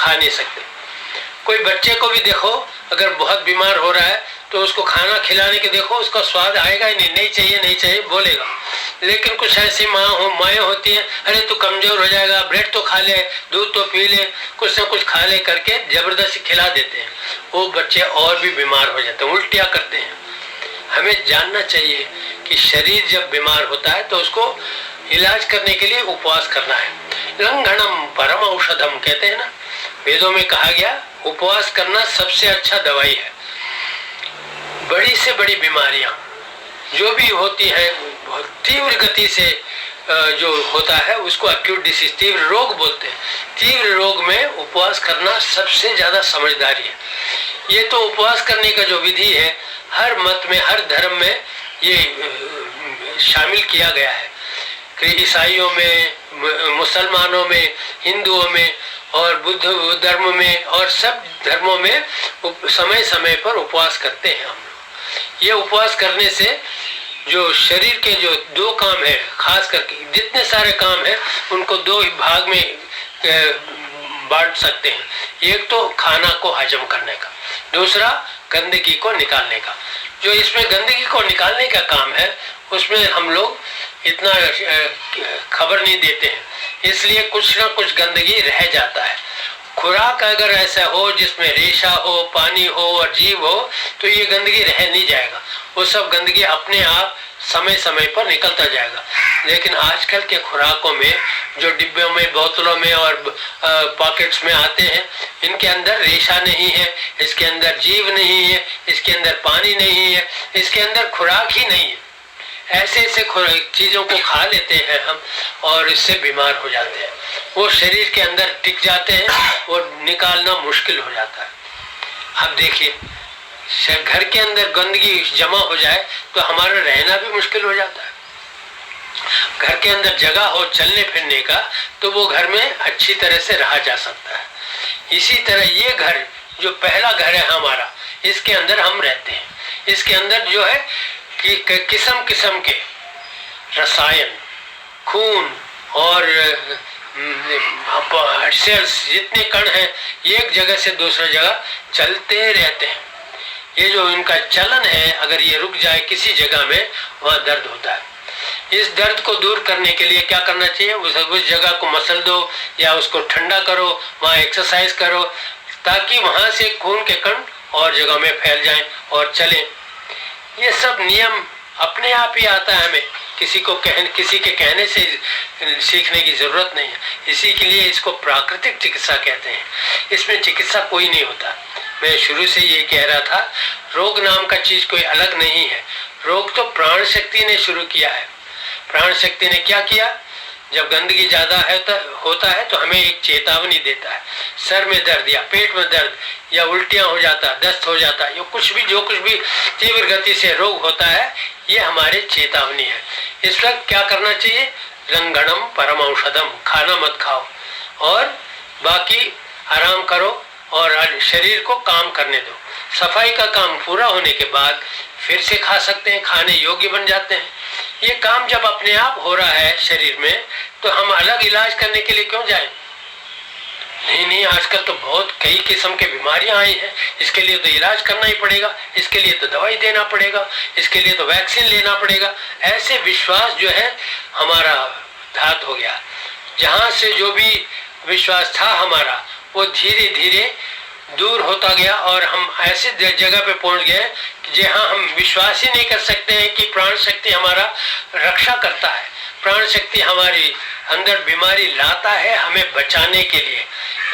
खा नहीं सकते। कोई बच्चे को भी देखो, अगर बहुत बीमार हो रहा है तो उसको खाना खिलाने के देखो, उसका स्वाद आएगा ही नहीं, नहीं चाहिए नहीं चाहिए बोलेगा। लेकिन कुछ ऐसी माएँ होती हैं, अरे तू कमजोर हो जाएगा, ब्रेड तो खा ले, दूध तो पी ले, कुछ ना कुछ खा ले करके जबरदस्ती खिला देते हैं। वो बच्चे और भी बीमार हो जाते हैं, उल्टियाँ करते हैं। हमें जानना चाहिए कि शरीर जब बीमार होता है तो उसको इलाज करने के लिए उपवास करना है। लंघनम परम औषधम कहते हैं ना, वेदों में कहा गया उपवास करना सबसे अच्छा दवाई है। बड़ी से बड़ी बीमारियां जो भी होती हैं, बहुत तीव्र गति से जो होता है उसको एक्यूट डिसीज, तीव्र रोग बोलते हैं। तीव्र रोग में उपवास करना सबसे ज्यादा समझदारी है। ये तो उपवास करने का जो विधि है हर मत में, हर धर्म में ये शामिल किया गया है। ईसाइयों में, मुसलमानों में, हिंदुओं में और बुद्ध धर्म में और सब धर्मों में समय समय पर उपवास करते हैं हम लोग। ये उपवास करने से जो शरीर के जो दो काम है, खास करके जितने सारे काम हैं उनको दो भाग में बांट सकते हैं। एक तो खाना को हजम करने का, दूसरा गंदगी को निकालने का। जो इसमें गंदगी को निकालने का काम है उसमें हम लोग इतना खबर नहीं देते हैं, इसलिए कुछ ना कुछ गंदगी रह जाता है। खुराक अगर ऐसा हो जिसमें रेशा हो, पानी हो और जीव हो तो ये गंदगी रह नहीं जाएगा, वो सब गंदगी अपने आप समय समय पर निकलता जाएगा। लेकिन आजकल के खुराकों में जो डिब्बों में, बोतलों में और पॉकेट्स में आते हैं, इनके अंदर रेशा नहीं है, इसके अंदर जीव नहीं है, इसके अंदर पानी नहीं है, इसके अंदर खुराक ही नहीं है। ऐसे ऐसे चीज़ों को खा लेते हैं हम और इससे बीमार हो जाते हैं। वो शरीर के अंदर टिक जाते हैं और निकालना मुश्किल हो जाता है। अब देखिए, घर के अंदर गंदगी जमा हो जाए तो हमारा रहना भी मुश्किल हो जाता है। घर के अंदर जगह हो चलने फिरने का तो वो घर में अच्छी तरह से रहा जा सकता है। इसी तरह ये घर जो पहला घर है हमारा, इसके अंदर हम रहते हैं। इसके अंदर जो है कि किस्म किस्म के रसायन, खून और सेल्स, जितने कण हैं एक जगह से दूसरी जगह चलते रहते हैं। ये जो इनका चलन है, अगर ये रुक जाए किसी जगह में, वहाँ दर्द होता है। इस दर्द को दूर करने के लिए क्या करना चाहिए? उस जगह को मसल दो या उसको ठंडा करो, वहाँ एक्सरसाइज करो, ताकि वहाँ से खून के कण और जगह में फैल जाएं और चलें। ये सब नियम अपने आप ही आता है, हमें किसी के कहने से सीखने की जरूरत नहीं है। इसी के लिए इसको प्राकृतिक चिकित्सा कहते हैं। इसमें चिकित्सा कोई नहीं होता। मैं शुरू से ये कह रहा था, रोग नाम का चीज कोई अलग नहीं है। रोग तो प्राण शक्ति ने शुरू किया है। प्राण शक्ति ने क्या किया? जब गंदगी ज्यादा है तो होता है तो हमें एक चेतावनी देता है। सर में दर्द या पेट में दर्द या उल्टियां हो जाता, दस्त हो जाता, जो कुछ भी तीव्र गति से रोग होता है, ये हमारे चेतावनी है। इस वक्त क्या करना चाहिए? लंघनम परम औषधम, खाना मत खाओ और बाकी आराम करो और शरीर को काम करने दो। सफाई का काम पूरा होने के बाद फिर से खा सकते हैं, खाने योग्य बन जाते हैं। ये काम जब अपने आप हो रहा है शरीर में, तो हम अलग इलाज करने के लिए क्यों जाएं? नहीं, आजकल तो बहुत कई किस्म के बीमारियां आई हैं, इसके लिए तो इलाज करना ही पड़ेगा, इसके लिए तो दवाई देना पड़ेगा, इसके लिए तो वैक्सीन लेना पड़ेगा। ऐसे विश्वास जो है हमारा घात हो गया। जहाँ से जो भी विश्वास था हमारा, वो धीरे धीरे दूर होता गया और हम ऐसे जगह पे पहुंच गए जहाँ हम विश्वास ही नहीं कर सकते हैं कि प्राण शक्ति हमारा रक्षा करता है। प्राण शक्ति हमारी अंदर बीमारी लाता है हमें बचाने के लिए।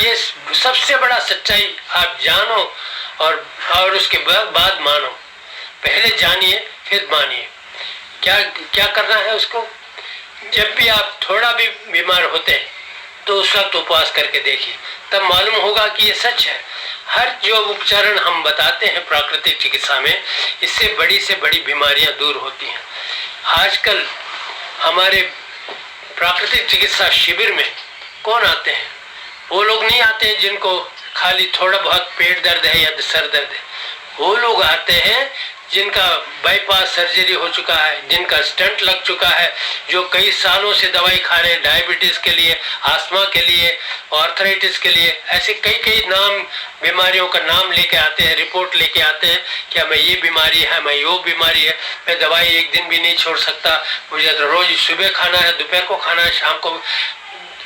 ये सबसे बड़ा सच्चाई आप जानो और उसके बाद मानो। पहले जानिए फिर मानिए। क्या करना है उसको? जब भी आप थोड़ा भी बीमार होते हैं तो उस वक्त उपवास करके देखिए, तब मालूम होगा कि ये सच है। हर जो उपचारण हम बताते हैं प्राकृतिक चिकित्सा में, इससे बड़ी से बड़ी बीमारियां दूर होती हैं। आजकल हमारे प्राकृतिक चिकित्सा शिविर में कौन आते हैं? वो लोग नहीं आते हैं जिनको खाली थोड़ा बहुत पेट दर्द है या सर दर्द है। वो लोग आते हैं जिनका बाईपास सर्जरी हो चुका है, जिनका स्टंट लग चुका है, जो कई सालों से दवाई खा रहे हैं डायबिटीज के लिए, आस्थमा के लिए, आर्थराइटिस के लिए, ऐसे कई कई नाम बीमारियों का नाम लेके आते हैं, रिपोर्ट लेके आते हैं कि हमें ये बीमारी है, हमें वो बीमारी है, मैं दवाई एक दिन भी नहीं छोड़ सकता, मुझे तो रोज सुबह खाना है, दोपहर को खाना है, शाम को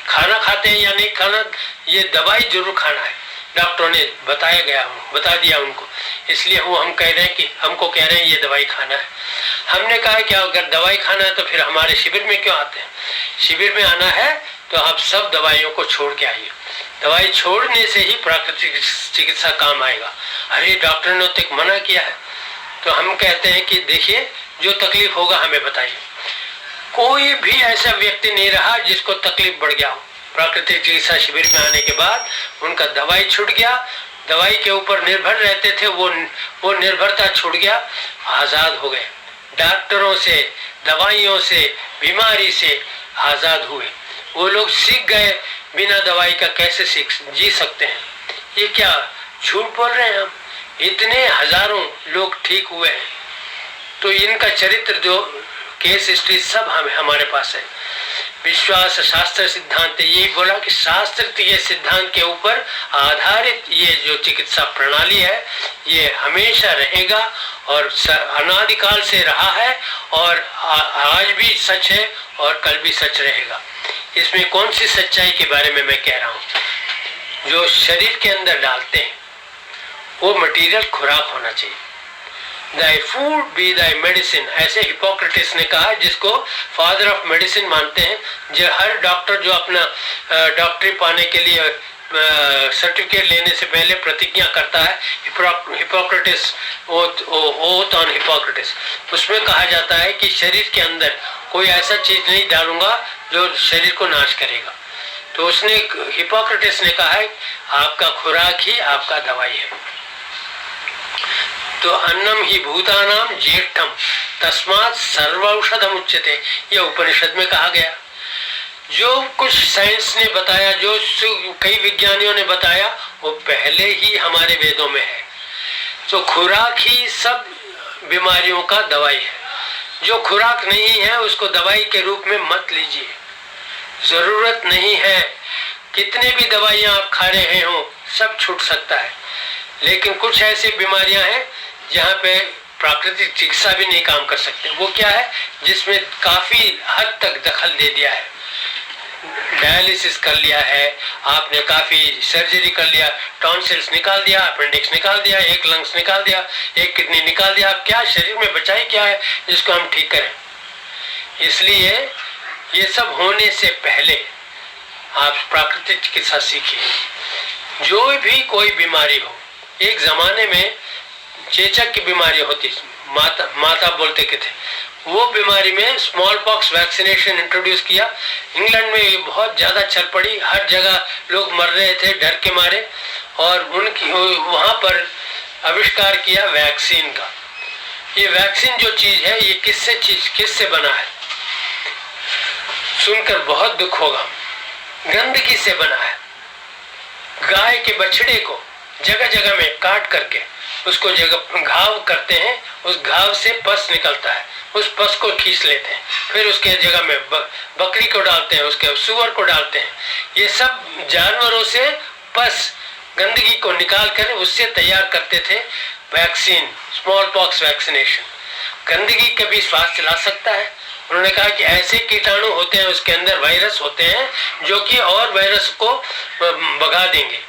खाना खाते हैं या नहीं खाना, ये दवाई जरूर खाना है। डॉक्टरों ने बता दिया उनको, इसलिए वो हम कह रहे हैं कि हमको कह रहे हैं ये दवाई खाना है। हमने कहा कि अगर दवाई खाना है तो फिर हमारे शिविर में क्यों आते हैं? शिविर में आना है तो आप सब दवाइयों को छोड़ के आइए, दवाई छोड़ने से ही प्राकृतिक चिकित्सा काम आएगा। अरे डॉक्टर ने तो मना किया है, तो हम कहते हैं कि देखिए जो तकलीफ होगा हमें बताइए। कोई भी ऐसा व्यक्ति नहीं रहा जिसको तकलीफ बढ़ गया हो। प्राकृतिक चिकित्सा शिविर में आने के बाद उनका दवाई छूट गया, दवाई के ऊपर निर्भर रहते थे, वो निर्भरता छूट गया, आजाद हो गए, डॉक्टरों से, दवाइयों से, बीमारी से आजाद हुए। वो लोग सीख गए बिना दवाई का कैसे जी सकते हैं। ये क्या झूठ बोल रहे हैं हम? इतने हजारों लोग ठीक हुए हैं, तो इनका चरित्र जो केस हिस्ट्री सब हमारे पास है। विश्वास शास्त्र सिद्धांत यही बोला कि शास्त्र ये सिद्धांत के ऊपर आधारित ये जो चिकित्सा प्रणाली है ये हमेशा रहेगा और अनादिकाल से रहा है और आज भी सच है और कल भी सच रहेगा। इसमें कौन सी सच्चाई के बारे में मैं कह रहा हूँ? जो शरीर के अंदर डालते हैं वो मटेरियल खुराक होना चाहिए। Thy food be thy medicine, ऐसे हिपोक्रेटिस ने कहा, जिसको फादर ऑफ मेडिसिन मानते हैं। जो हर डॉक्टर जो अपना डॉक्टरी पाने के लिए सर्टिफिकेट लेने से पहले प्रतिज्ञा करता है, हिपोक्रेटिस ओथ ऑन हिपोक्रेटिस, उसमें कहा जाता है कि शरीर के अंदर कोई ऐसा चीज नहीं डालूंगा जो शरीर को नाश करेगा। तो उसने हिपोक्रेटिस ने कहा है आपका खुराक ही आपका दवाई है। तो अन्नम ही भूतानाम ज्येष्ठम तस्मात् सर्वौषधम उच्यते, ये उपनिषद में कहा गया। जो कुछ साइंस ने बताया, जो कई विज्ञानियों ने बताया, वो पहले ही हमारे वेदों में है। तो खुराक ही सब बीमारियों का दवाई है। जो खुराक नहीं है उसको दवाई के रूप में मत लीजिए, जरूरत नहीं है। कितने भी दवाइयां आप खा रहे हो सब छूट सकता है, लेकिन कुछ ऐसी बीमारियां हैं जहाँ पे प्राकृतिक चिकित्सा भी नहीं काम कर सकते। वो क्या है? जिसमें काफी हद तक दखल दे दिया है, डायलिसिस कर लिया है आपने, काफी सर्जरी कर लिया, टॉन्सिल्स निकाल दिया, अपेंडिक्स निकाल दिया, एक लंग्स निकाल दिया, एक किडनी निकाल दिया। अब क्या शरीर में बचा ही क्या है जिसको हम ठीक करें? इसलिए ये सब होने से पहले आप प्राकृतिक चिकित्सा सीखिए। जो भी कोई बीमारी हो, एक जमाने में चेचक की बीमारी होती, माता बोलते के थे, वो बीमारी में स्मॉल पॉक्स वैक्सीनेशन इंट्रोड्यूस किया। इंग्लैंड में ये बहुत ज्यादा चल पड़ी, हर जगह लोग मर रहे थे डर के मारे, और उनकी वहां पर आविष्कार किया वैक्सीन का। ये वैक्सीन जो चीज है ये किससे बना है? सुनकर बहुत दुख होगा। गंदगी से बना है। गाय के बछड़े को जगह जगह में काट करके उसको जगह घाव करते हैं, उस घाव से पस निकलता है, उस पस को खींच लेते हैं, फिर उसके जगह में बकरी को डालते हैं, उसके सुअर को डालते हैं। ये सब जानवरों से पस गंदगी को निकाल कर उससे तैयार करते थे वैक्सीन, स्मॉल पॉक्स वैक्सीनेशन। गंदगी कभी स्वास्थ्य ला सकता है? उन्होंने कहा कि ऐसे कीटाणु होते हैं, उसके अंदर वायरस होते हैं जो कि और वायरस को भगा देंगे।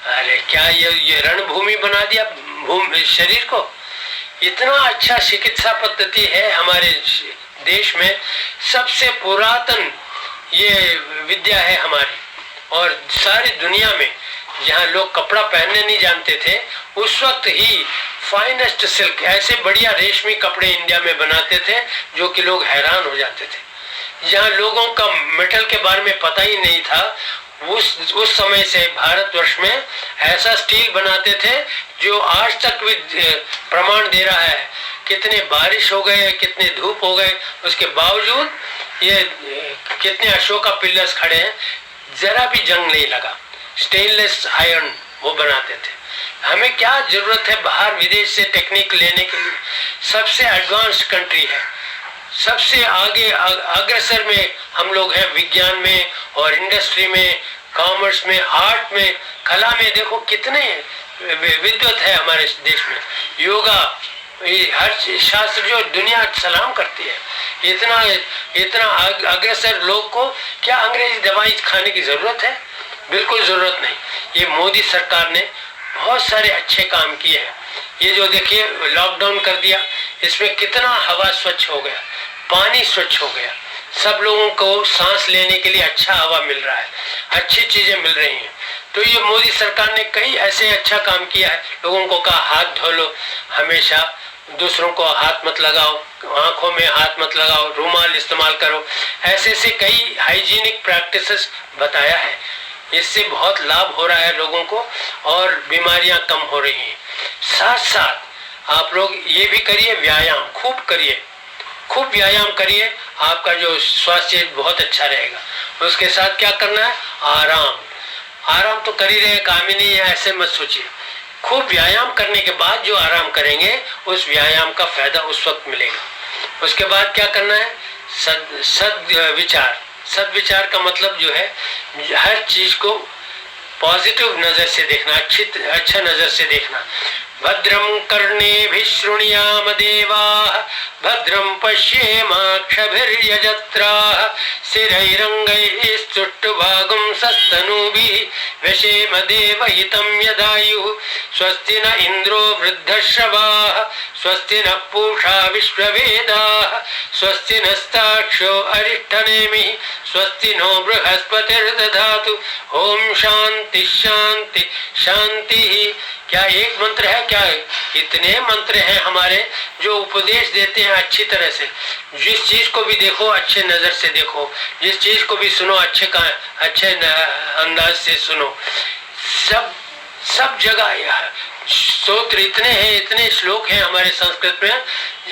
अरे क्या ये रणभूमि बना दिया शरीर को। इतना अच्छा चिकित्सा पद्धति है हमारे देश में, सबसे पुरातन ये विद्या है हमारी। और सारी दुनिया में जहाँ लोग कपड़ा पहनने नहीं जानते थे, उस वक्त ही फाइनेस्ट सिल्क, ऐसे बढ़िया रेशमी कपड़े इंडिया में बनाते थे जो कि लोग हैरान हो जाते थे। जहाँ लोगों का मेटल के बारे में पता ही नहीं था, उस समय से भारतवर्ष में ऐसा स्टील बनाते थे जो आज तक भी प्रमाण दे रहा है। कितने बारिश हो गए, कितने धूप हो गए, उसके बावजूद ये कितने अशोका पिलर्स खड़े हैं, जरा भी जंग नहीं लगा। स्टेनलेस आयरन वो बनाते थे। हमें क्या जरूरत है बाहर विदेश से टेक्निक लेने के लिए? सबसे एडवांस कंट्री है, सबसे आगे अग्रसर में हम लोग हैं, विज्ञान में और इंडस्ट्री में, कॉमर्स में, आर्ट में, कला में। देखो कितने विद्वत है हमारे देश में। योगा, हर शास्त्र जो दुनिया सलाम करती है, इतना अग्रसर लोग को क्या अंग्रेजी दवाई खाने की जरूरत है? बिल्कुल जरूरत नहीं। ये मोदी सरकार ने बहुत सारे अच्छे काम किए हैं। ये जो देखिए लॉकडाउन कर दिया, इसमें कितना हवा स्वच्छ हो गया, पानी स्वच्छ हो गया, सब लोगों को सांस लेने के लिए अच्छा हवा मिल रहा है, अच्छी चीजें मिल रही हैं। तो ये मोदी सरकार ने कई ऐसे अच्छा काम किया है। लोगों को कहा हाथ धो लो, हमेशा दूसरों को हाथ मत लगाओ, आंखों में हाथ मत लगाओ, रुमाल इस्तेमाल करो, ऐसे से कई हाइजीनिक प्रैक्टिसेस बताया है। इससे बहुत लाभ हो रहा है लोगों को और बीमारियां कम हो रही हैं। साथ साथ आप लोग ये भी करिए, व्यायाम खूब करिए, खूब व्यायाम करिए, आपका जो स्वास्थ्य बहुत अच्छा रहेगा। उसके साथ क्या करना है? आराम तो कर ही रहे, काम ही नहीं है ऐसे मत सोचिए। खूब व्यायाम करने के बाद जो आराम करेंगे उस व्यायाम का फायदा उस वक्त मिलेगा। उसके बाद क्या करना है? सद्विचार का मतलब जो है हर चीज को पॉजिटिव नजर से देखना, अच्छा नजर से देखना। भद्रम कर्णेभिः शृणुयाम देवाः, भद्रम पश्येमाक्षभिर्यजत्राः, स्थिरैरङ्गैः स्तुष्टुभागुंसस्तनूभिः व्यशेम देवहितं यदायुः। स्वस्ति न इन्द्रो वृद्धश्रवाः, स्वस्ति नः पूषा विश्ववेदाः, स्वस्ति नस्तार्क्ष्यो अरिष्ठनेमिः, स्वस्ति नो बृहस्पतिर्दधातु। ओम शांति शांति शांति। क्या एक मंत्र है? क्या इतने मंत्र हैं हमारे जो उपदेश देते हैं अच्छी तरह से। जिस चीज को भी देखो अच्छे नजर से देखो, जिस चीज को भी सुनो अच्छे अंदाज से सुनो। सब जगह स्तोत्र इतने हैं, इतने श्लोक हैं हमारे संस्कृत में।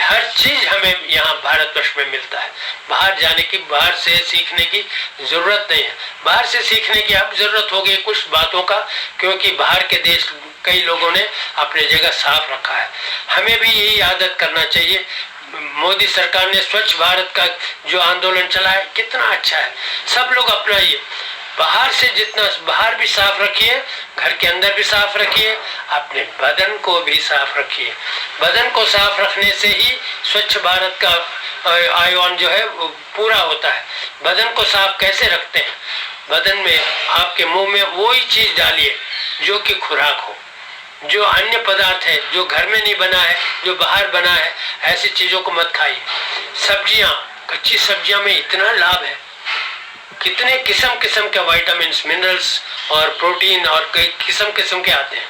हर चीज हमें यहाँ भारतवर्ष में मिलता है। बाहर से सीखने की जरूरत नहीं है। बाहर से सीखने की अब जरूरत होगी कुछ बातों का, क्योंकि बाहर के देश कई लोगों ने अपनी जगह साफ रखा है। हमें भी यही आदत करना चाहिए। मोदी सरकार ने स्वच्छ भारत का जो आंदोलन चला है कितना अच्छा है, सब लोग अपनाइए। बाहर से जितना बाहर भी साफ रखिए, घर के अंदर भी साफ रखिए, अपने बदन को भी साफ रखिए। बदन को साफ रखने से ही स्वच्छ भारत का आह्वान जो है वो पूरा होता है। बदन को साफ कैसे रखते हैं? बदन में आपके मुंह में वही चीज डालिए जो कि खुराक हो, जो अन्य पदार्थ है जो घर में नहीं बना है, जो बाहर बना है, ऐसी चीजों को मत खाइए। सब्जियां, कच्ची सब्जियां में इतना लाभ है, कितने किस्म किस्म के विटामिन, मिनरल्स और प्रोटीन और कई किस्म के आते हैं।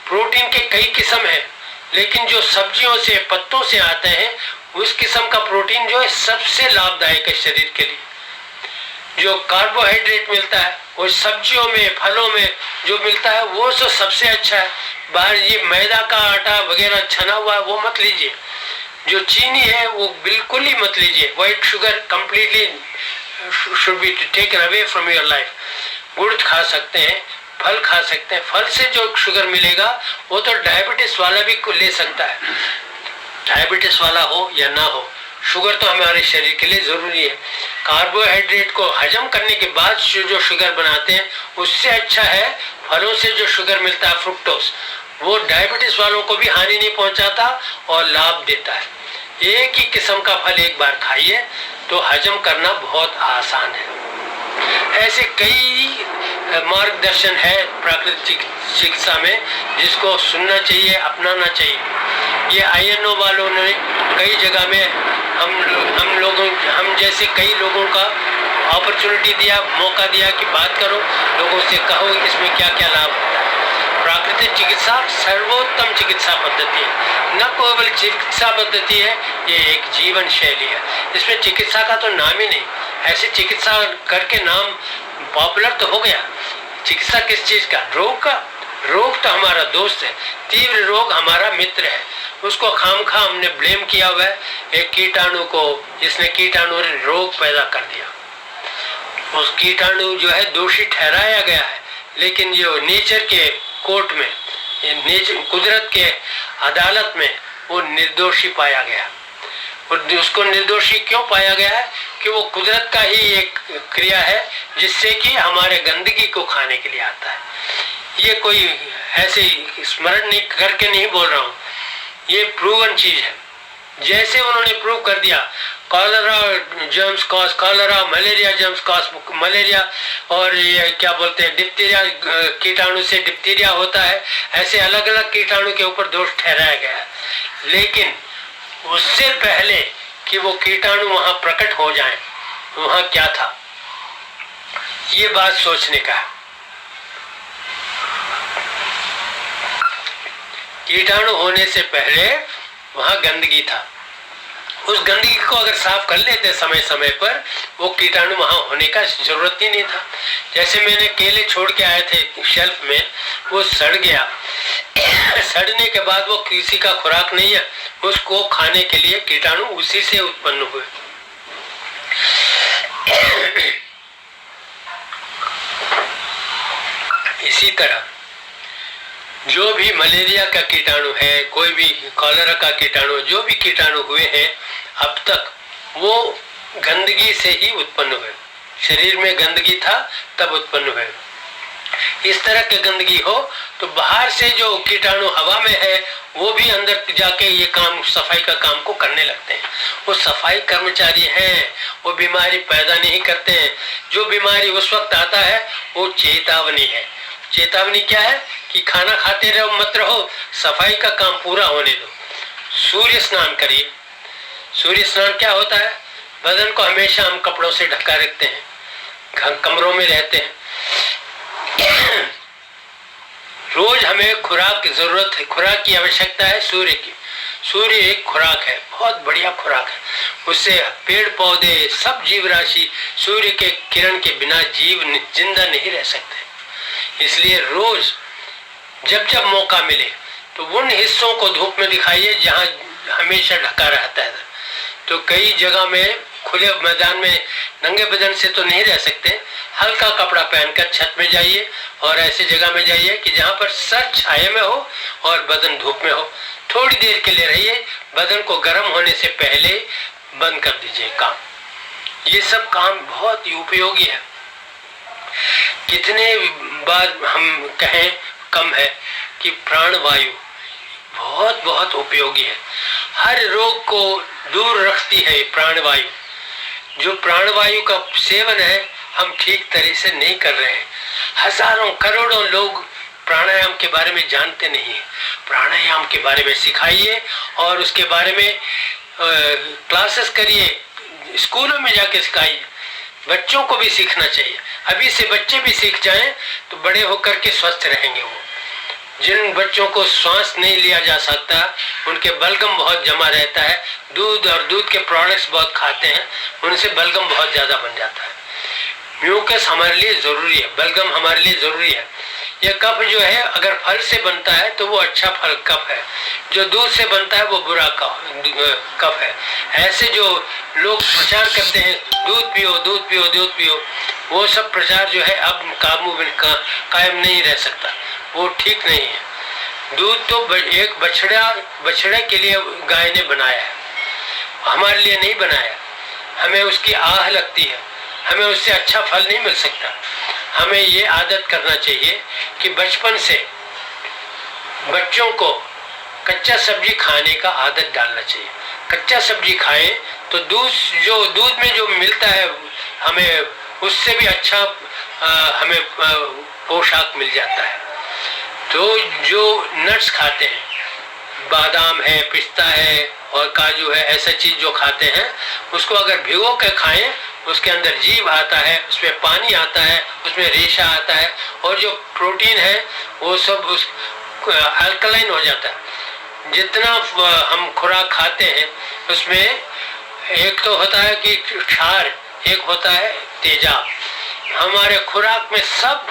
प्रोटीन के कई किस्म हैं, लेकिन जो सब्जियों से पत्तों से आते हैं उस किस्म का प्रोटीन जो है सबसे लाभदायक है शरीर के लिए। जो कार्बोहाइड्रेट मिलता है वो सब्जियों में, फलों में जो मिलता है वो तो सबसे अच्छा है। बाहर ये मैदा का आटा वगैरह छना हुआ वो मत लीजिए। जो चीनी है वो बिल्कुल ही मत लीजिए। White sugar completely should be taken away from your life। गुड़ खा सकते हैं, फल खा सकते हैं। फल से जो शुगर मिलेगा वो तो डायबिटीज वाला भी ले सकता है। डायबिटीज वाला हो या ना हो, शुगर तो हमारे शरीर के लिए जरूरी है। कार्बोहाइड्रेट को हजम करने के बाद जो शुगर बनाते हैं उससे अच्छा है फलों से जो शुगर मिलता है फ्रुक्टोज, वो डायबिटीज वालों को भी हानि नहीं पहुंचाता और लाभ देता है। एक ही किस्म का फल एक बार खाइए तो हजम करना बहुत आसान है। ऐसे कई मार्गदर्शन है प्राकृतिक चिकित्सा में जिसको सुनना चाहिए, अपनाना चाहिए। ये INO वालों ने कई जगह में हम जैसे कई लोगों का अपॉर्चुनिटी दिया, मौका दिया कि बात करो, लोगों से कहो इसमें क्या क्या लाभ होता है। प्राकृतिक चिकित्सा सर्वोत्तम चिकित्सा पद्धति है, न केवल चिकित्सा पद्धति है, ये एक जीवन शैली है। इसमें चिकित्सा का तो नाम ही नहीं। ऐसे चिकित्सा करके नाम पॉपुलर तो हो गया। चिकित्सा किस चीज का? रोग का। रोग तो हमारा दोस्त है, तीव्र रोग हमारा मित्र है। उसको खामखा हमने ब्लेम किया हुआ है एक कीटाणु को, जिसने कीटाणु रोग पैदा कर दिया। उस कीटाणु जो है दोषी ठहराया गया है, लेकिन जो नेचर के कोर्ट में, कुदरत के अदालत में वो निर्दोषी पाया गया। और उसको निर्दोषी क्यों पाया गया है कि वो कुदरत का ही एक क्रिया है जिससे कि हमारे गंदगी को खाने के लिए आता है। ये कोई ऐसे स्मरण नहीं करके नहीं बोल रहा हूँ, ये प्रूवन चीज है। जैसे उन्होंने प्रूव कर दिया cholera germs cause cholera, malaria germs cause malaria, और ये क्या बोलते हैं डिप्थीरिया कीटाणु से डिप्थीरिया होता है, ऐसे अलग अलग कीटाणु के ऊपर दोष ठहराया गया है। लेकिन उससे पहले कि वो कीटाणु वहां प्रकट हो जाएं, वहां क्या था, ये बात सोचने का है। कीटाणु होने से पहले वहां गंदगी था। उस गंदगी को अगर साफ कर लेते समय समय पर, वो कीटाणु वहां होने का जरूरत ही नहीं था। जैसे मैंने केले छोड़ के आए थे शेल्फ में, वो सड़ गया, सड़ने के बाद वो किसी का खुराक नहीं है, उसको खाने के लिए कीटाणु उसी से उत्पन्न हुए। इसी तरह जो भी मलेरिया का कीटाणु है, कोई भी कॉलरा का कीटाणु, जो भी कीटाणु हुए हैं अब तक, वो गंदगी से ही उत्पन्न हुए। शरीर में गंदगी था तब उत्पन्न हुए। इस तरह की गंदगी हो तो बाहर से जो कीटाणु हवा में है वो भी अंदर जाके ये काम, सफाई का काम को करने लगते हैं। वो सफाई कर्मचारी हैं, वो बीमारी पैदा नहीं करते हैं। जो बीमारी उस वक्त आता है वो चेतावनी है। चेतावनी क्या है कि खाना खाते रहो मत रहो, सफाई का काम पूरा होने दो। सूर्य स्नान करिए। सूर्य स्नान क्या होता है, बदन को हमेशा हम कपड़ों से ढका रखते हैं, कमरों में रहते हैं। रोज हमें खुराक की जरूरत है, खुराक की आवश्यकता है सूर्य की। सूर्य एक खुराक है, बहुत बढ़िया खुराक है। उससे पेड़ पौधे सब जीव राशि सूर्य के किरण के बिना जिंदा नहीं रह सकते। इसलिए रोज जब जब मौका मिले तो उन हिस्सों को धूप में दिखाइए जहाँ हमेशा ढका रहता है। तो कई जगह में खुले मैदान में नंगे बदन से तो नहीं रह सकते, हल्का कपड़ा पहनकर छत में जाइए और ऐसे जगह में जाइए कि जहाँ पर सर छाये में हो और बदन धूप में हो। थोड़ी देर के लिए रहिए, बदन को गर्म होने से पहले बंद कर दीजिए काम। ये सब काम बहुत ही उपयोगी है। कितने बार हम कहें कम है कि प्राणवायु बहुत बहुत उपयोगी है, हर रोग को दूर रखती है प्राणवायु। जो प्राणवायु का सेवन है हम ठीक तरह से नहीं कर रहे हैं। हजारों करोड़ों लोग प्राणायाम के बारे में जानते नहीं है। प्राणायाम के बारे में सिखाइए और उसके बारे में क्लासेस करिए, स्कूलों में जाके सिखाइए। बच्चों को भी सीखना चाहिए। अभी से बच्चे भी सीख जाएं तो बड़े होकर के स्वस्थ रहेंगे। वो जिन बच्चों को श्वास नहीं लिया जा सकता, उनके बलगम बहुत जमा रहता है, दूध और दूध के प्रोडक्ट्स बहुत खाते हैं, उनसे बलगम बहुत ज्यादा बन जाता है। म्यूकस हमारे लिए जरूरी है, बलगम हमारे लिए जरूरी है। यह कफ जो है अगर फल से बनता है तो वो अच्छा फल कफ है, जो दूध से बनता है वो बुरा कफ है। ऐसे जो लोग प्रचार करते हैं दूध पियो दूध पियो दूध पियो, वो सब प्रचार जो है अब काबू में कायम नहीं रह सकता, वो ठीक नहीं है। दूध तो एक बछड़े के लिए गाय ने बनाया है, हमारे लिए नहीं बनाया। हमें उसकी आह लगती है, हमें उससे अच्छा फल नहीं मिल सकता। हमें ये आदत करना चाहिए कि बचपन से बच्चों को कच्चा सब्जी खाने का आदत डालना चाहिए। कच्चा सब्जी खाएं तो दूध में जो मिलता है हमें उससे भी अच्छा हमें पोषक मिल जाता है। तो जो नट्स खाते हैं, बादाम है, पिस्ता है और काजू है, ऐसा चीज जो खाते हैं उसको अगर भिगो के खाएं, उसके अंदर जीव आता है, उसमें पानी आता है, उसमें रेशा आता है और जो प्रोटीन है वो सब उस अल्कलाइन हो जाता है। जितना हम खुराक खाते हैं उसमें एक तो होता है कि क्षार, एक होता है तेजाब। हमारे खुराक में सब